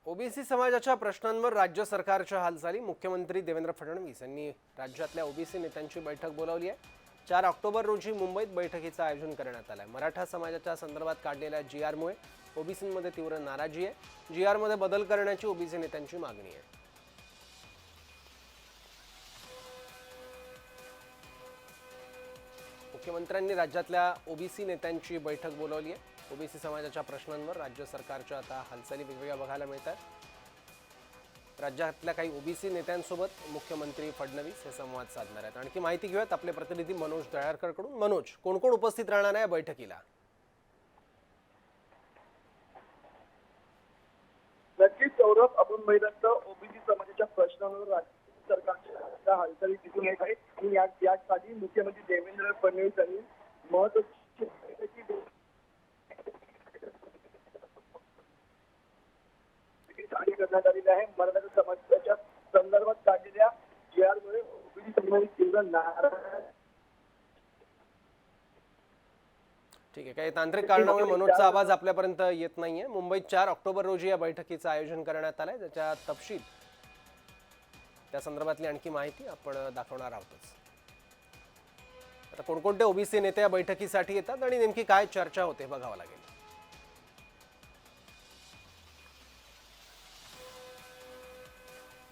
OBC समाजाच्या प्रश्नांवर राज्य सरकारच्या हालचाली। मुख्यमंत्री देवेंद्र फडणवीस यांनी राज्यातल्या ओबीसी नेत्यांची बैठक बोलावली आहे। 4 ऑक्टोबर रोजी मुंबईत बैठकीचं आयोजन करण्यात आलं आहे। मराठा समाजाच्या संदर्भात काढलेल्या जीआरमुळे ओबीसींमध्ये तीव्र नाराजी आहे। जीआरमध्ये बदल करण्याची ओबीसी नेत्यांची मागणी आहे। मुख्यमंत्र्यांनी राज्यातल्या ओबीसी नेत्यांची बैठक बोलावली आहे। ओबीसी समाजाच्या प्रश्नांवर राज्य सरकारच्या आता हालचाली वेगवेगळ्या बघायला मिळतात। राज्यातल्या काही ओबीसी नेत्यांसोबत मुख्यमंत्री फडणवीस हे संवाद साधणार आहेत। आणखी माहिती घेऊयात आपले प्रतिनिधी मनोज दयाळकरकडून। मनोज, कोण कोण उपस्थित राहणार आहे बैठकीला? नक्कीच सौरभ, आपण महिलांत ओबीसी समाजाच्या प्रश्नांवर राज्य सरकारच्या हालचाली दिसून येत आहेत आणि यासाठी मुख्यमंत्री देवेंद्र फडणवीस यांनी महत्त्वाची करण्यात आलेली आहे। मराठा समाजाच्या संदर्भात काढलेल्या जीआरमुळे ओबीसी समाज तीव्र नाराज। ठीक आहे, काही तांत्रिक कारणामुळे मनोजचा आवाज आपल्यापर्यंत येत नाहीये। मुंबईत 4 ऑक्टोबर रोजी या बैठकीचं आयोजन करण्यात आलंय। त्याच्या तपशील, त्या संदर्भातली आणखी माहिती आपण दाखवणार आहोत। आता कोणकोणते ओबीसी नेते या बैठकीसाठी येतात आणि नेमकी काय चर्चा होते बघावं लागेल।